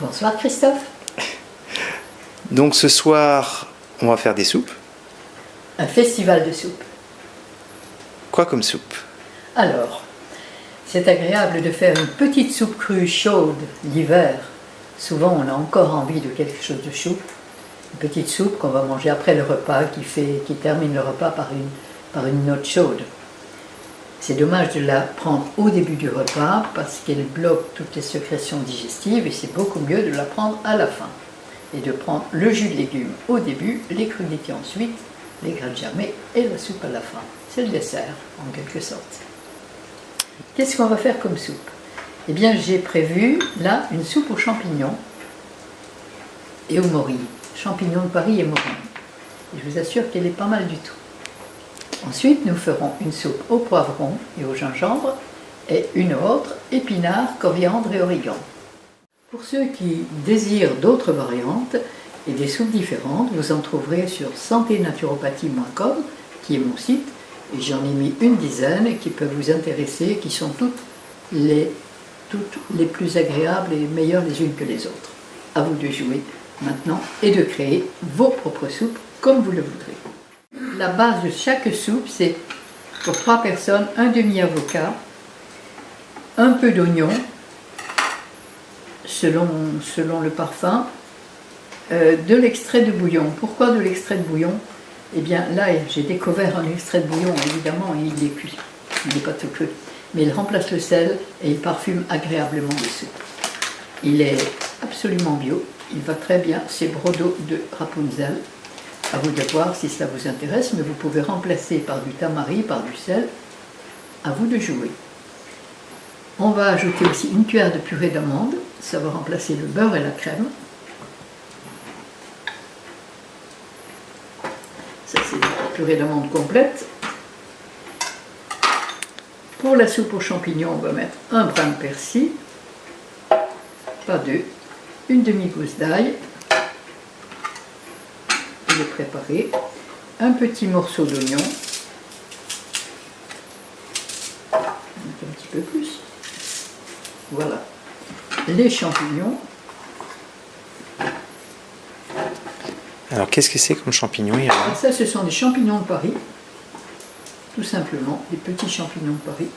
Bonsoir Christophe. Donc ce soir, on va faire des soupes. Un festival de soupe. Quoi comme soupe? Alors, c'est agréable de faire une petite soupe crue chaude l'hiver. Souvent, on a encore envie de quelque chose de chaud. Une petite soupe qu'on va manger après le repas, qui termine le repas par une note chaude. C'est dommage de la prendre au début du repas parce qu'elle bloque toutes les sécrétions digestives et c'est beaucoup mieux de la prendre à la fin. Et de prendre le jus de légumes au début, les crudités ensuite, les graines germées et la soupe à la fin. C'est le dessert, en quelque sorte. Qu'est-ce qu'on va faire comme soupe? Eh bien, j'ai prévu, là, une soupe aux champignons et aux morilles. Champignons de Paris et morilles. Et je vous assure qu'elle est pas mal du tout. Ensuite, nous ferons une soupe au poivron et au gingembre et une autre, épinards, coriandre et origan. Pour ceux qui désirent d'autres variantes et des soupes différentes, vous en trouverez sur santénaturopathie.com, qui est mon site, et j'en ai mis une dizaine qui peuvent vous intéresser, qui sont toutes les plus agréables et meilleures les unes que les autres. À vous de jouer maintenant et de créer vos propres soupes comme vous le voudrez. La base de chaque soupe, c'est pour 3 personnes, un demi-avocat, un peu d'oignon, selon le parfum, de l'extrait de bouillon. Pourquoi de l'extrait de bouillon? Eh bien là, j'ai découvert un extrait de bouillon, évidemment, et il est cuit. Il n'est pas tout cru. Mais il remplace le sel et il parfume agréablement les soupes. Il est absolument bio, il va très bien, c'est Brodo de Rapunzel. À vous de voir si cela vous intéresse, mais vous pouvez remplacer par du tamari, par du sel. À vous de jouer. On va ajouter aussi une cuillère de purée d'amande, ça va remplacer le beurre et la crème. Ça c'est la purée d'amande complète. Pour la soupe aux champignons, on va mettre un brin de persil, pas deux, une demi-gousse d'ail, je vais préparer, un petit morceau d'oignon, un petit peu plus, voilà, les champignons. Alors qu'est-ce que c'est comme champignons, Irène? Ça, ce sont des champignons de Paris, tout simplement, des petits champignons de Paris.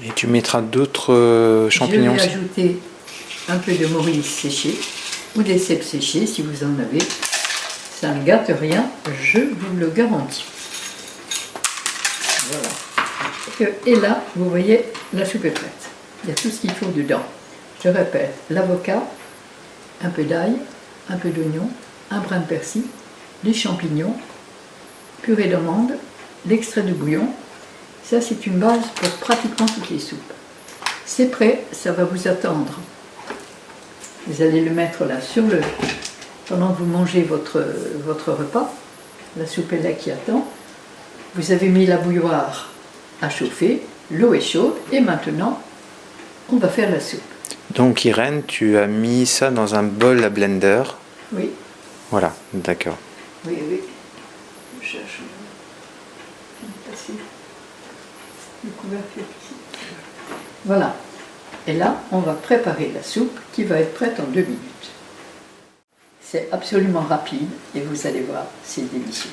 Et tu mettras d'autres champignons? Je vais ajouter un peu de morilles séchées ou des cèpes séchés si vous en avez. Ça ne gâte rien, je vous le garantis. Voilà. Et là, vous voyez, la soupe est prête. Il y a tout ce qu'il faut dedans. Je répète, l'avocat, un peu d'ail, un peu d'oignon, un brin de persil, les champignons, purée d'amande, l'extrait de bouillon. Ça, c'est une base pour pratiquement toutes les soupes. C'est prêt, ça va vous attendre. Vous allez le mettre là pendant que vous mangez votre repas. La soupe est là qui attend. Vous avez mis la bouilloire à chauffer, l'eau est chaude et maintenant, on va faire la soupe. Donc Irène, tu as mis ça dans un bol à blender. Oui. Voilà, d'accord. Oui, oui. Je cherche le couvercle ici. Voilà. Et là, on va préparer la soupe qui va être prête en 2 minutes. C'est absolument rapide et vous allez voir, c'est délicieux.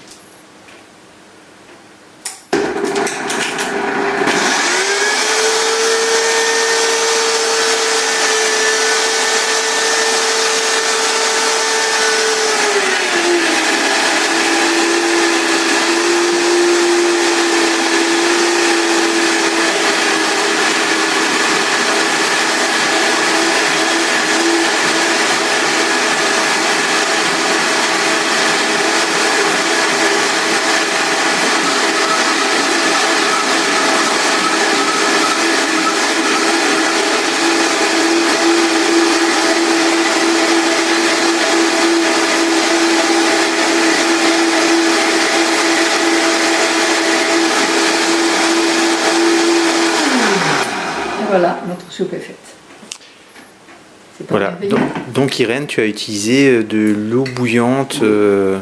C'est pas Voilà. merveilleux. Donc, Irène, tu as utilisé de l'eau bouillante.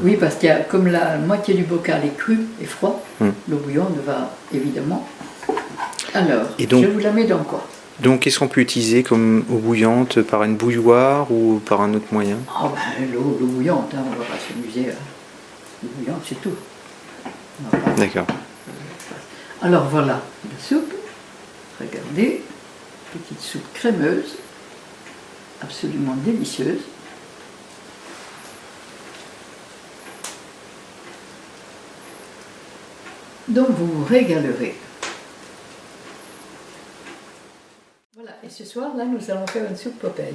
Oui, parce qu'il y a, comme la moitié du bocal est cru et froid, Hmm. l'eau bouillante va évidemment. Alors, Et donc- je vous la mets dans quoi? Donc, qu'est-ce qu'on peut utiliser comme eau bouillante par une bouilloire ou par un autre moyen? Ah ben, l'eau bouillante, hein, on va pas s'amuser. L'eau bouillante, c'est tout. On va pas- D'accord. Alors voilà, la soupe. Regardez, petite soupe crémeuse, absolument délicieuse. Donc vous vous régalerez. Voilà, et ce soir, là, nous allons faire une soupe Popeye,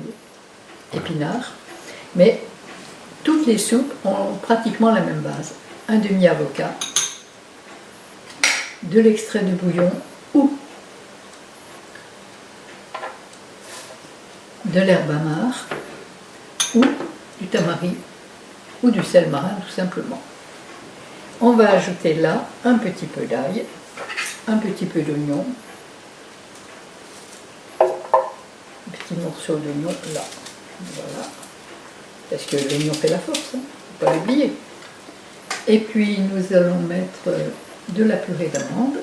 épinards, mais toutes les soupes ont pratiquement la même base. Un demi-avocat, de l'extrait de bouillon ou de l'herbe amare ou du tamari ou du sel marin tout simplement. On va ajouter là un petit peu d'ail, un petit peu d'oignon, un petit morceau d'oignon là, voilà, parce que l'oignon fait la force, hein, faut pas l'oublier. Et puis nous allons mettre de la purée d'amande.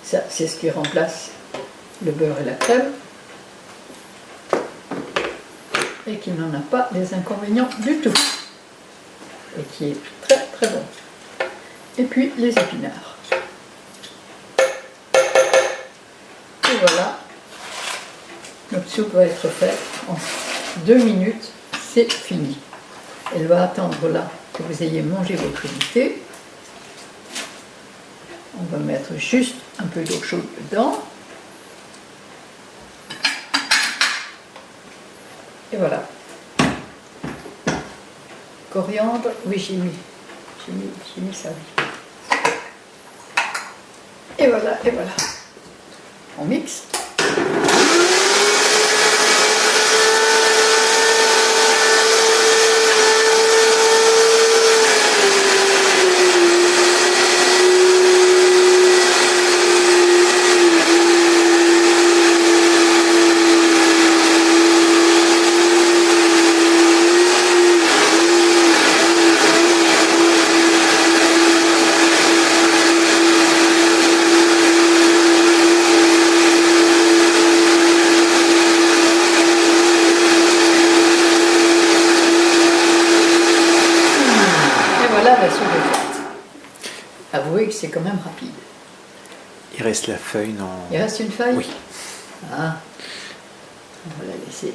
Ça, c'est ce qui remplace le beurre et la crème. Et qui n'en a pas des inconvénients du tout. Et qui est très très bon. Et puis les épinards. Et voilà. Notre soupe va être faite en 2 minutes. C'est fini. Elle va attendre là que vous ayez mangé votre unité. On va mettre juste un peu d'eau chaude dedans. Et voilà. Coriandre, oui j'ai mis ça, oui. Et voilà, et voilà. On mixe. Avouez que c'est quand même rapide. Il reste la feuille, non? Il reste une feuille? Oui. Ah, on va la laisser.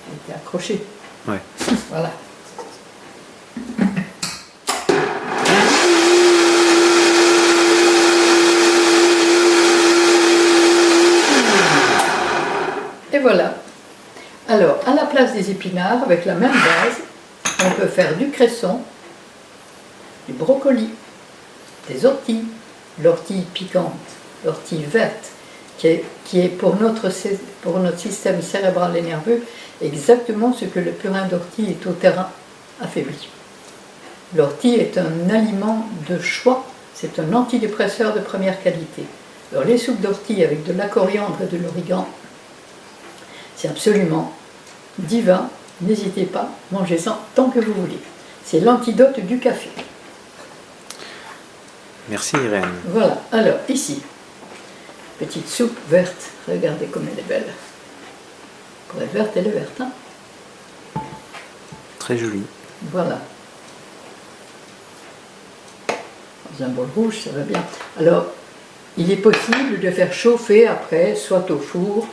Elle était accrochée. Ouais. Voilà. Et voilà. Alors, à la place des épinards, avec la même base, on peut faire du cresson, du brocoli, des orties, l'ortie piquante, l'ortie verte, qui est pour notre système cérébral et nerveux exactement ce que le purin d'ortie est au terrain affaibli. L'ortie est un aliment de choix, c'est un antidépresseur de première qualité. Alors les soupes d'ortie avec de la coriandre et de l'origan, c'est absolument divin, n'hésitez pas, mangez-en tant que vous voulez. C'est l'antidote du café. Merci Irène. Voilà, alors ici, petite soupe verte, regardez comme elle est belle. Pour être verte, elle est verte, hein? Très jolie. Voilà. Dans un bol rouge, ça va bien. Alors, il est possible de faire chauffer après, soit au four,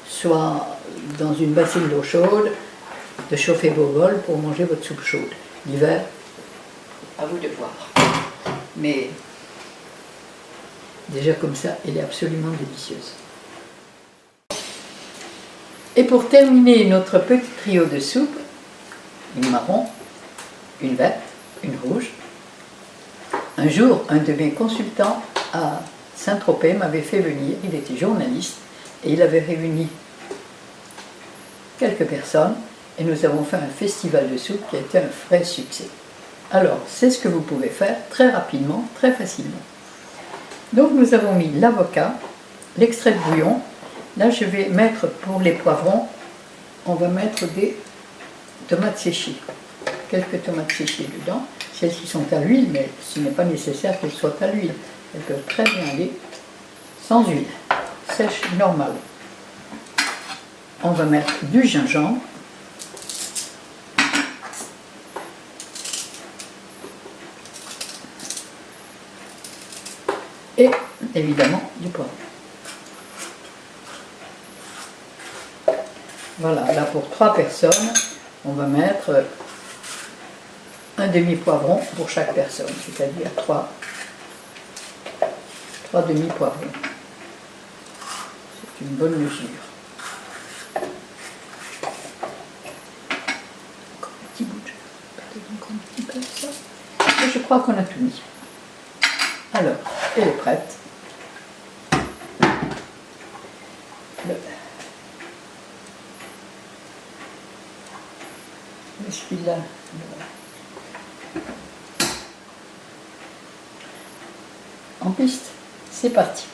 soit dans une bassine d'eau chaude, de chauffer vos bols pour manger votre soupe chaude. L'hiver, à vous de voir. Mais déjà comme ça, elle est absolument délicieuse. Et pour terminer notre petit trio de soupes, une marron, une verte, une rouge. Un jour, un de mes consultants à Saint-Tropez m'avait fait venir, il était journaliste, et il avait réuni quelques personnes, et nous avons fait un festival de soupe qui a été un vrai succès. Alors, c'est ce que vous pouvez faire très rapidement, très facilement. Donc nous avons mis l'avocat, l'extrait de bouillon. Là, je vais mettre pour les poivrons, on va mettre des tomates séchées. Quelques tomates séchées dedans. Celles-ci sont à l'huile, mais ce n'est pas nécessaire qu'elles soient à l'huile. Elles peuvent très bien aller sans huile, sèche normale. On va mettre du gingembre. Et évidemment du poivre. Voilà, là pour 3 personnes, on va mettre un demi-poivron pour chaque personne, c'est-à-dire 3 demi-poivrons. C'est une bonne mesure. Encore un petit bout de peut-être encore un petit peu de ça. Et je crois qu'on a tout mis. Alors, elle est prête. Je suis là. En piste, c'est parti.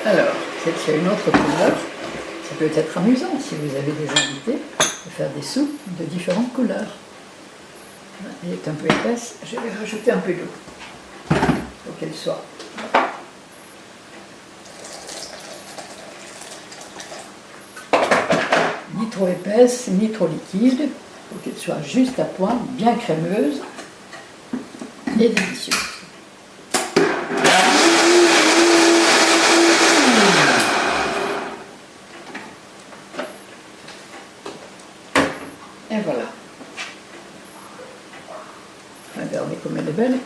Alors, c'est une autre couleur. Ça peut être amusant si vous avez des invités de faire des soupes de différentes couleurs. Elle est un peu épaisse, je vais rajouter un peu d'eau pour qu'elle soit. Ni trop épaisse, ni trop liquide, pour qu'elle soit juste à point, bien crémeuse et délicieuse. Et voilà. Regardez comme elle est belle.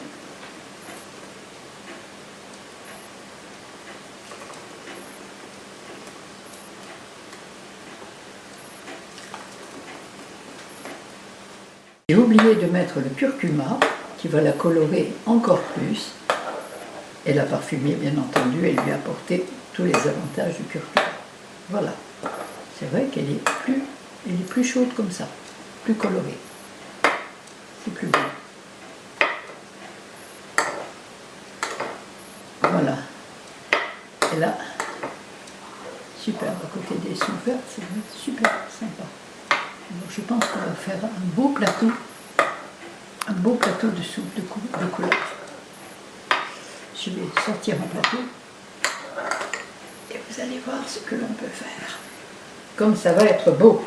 J'ai oublié de mettre le curcuma qui va la colorer encore plus et la parfumer bien entendu et lui apporter tous les avantages du curcuma. Voilà. C'est vrai qu'elle est plus chaude comme ça, plus colorée. C'est plus beau. Voilà. Et là, super, à côté des soupes vertes, ça va être super sympa. Donc je pense qu'on va faire un beau plateau de soupe de couleur. Je vais sortir un plateau et vous allez voir ce que l'on peut faire. Comme ça va être beau.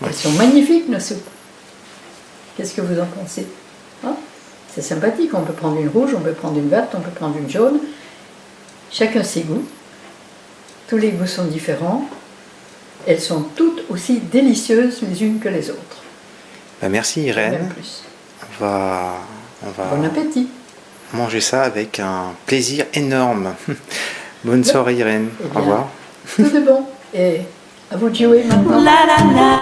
Elles sont magnifiques nos soupes. Qu'est-ce que vous en pensez? Hein? C'est sympathique, on peut prendre une rouge, on peut prendre une verte, on peut prendre une jaune. Chacun ses goûts. Tous les goûts sont différents. Elles sont toutes aussi délicieuses les unes que les autres. Bah merci Irène. Même plus. On va Bon appétit. manger ça avec un plaisir énorme. Bonne soirée Irène. Eh Au bien, revoir. tout de bon. Et à vous de jouer maintenant.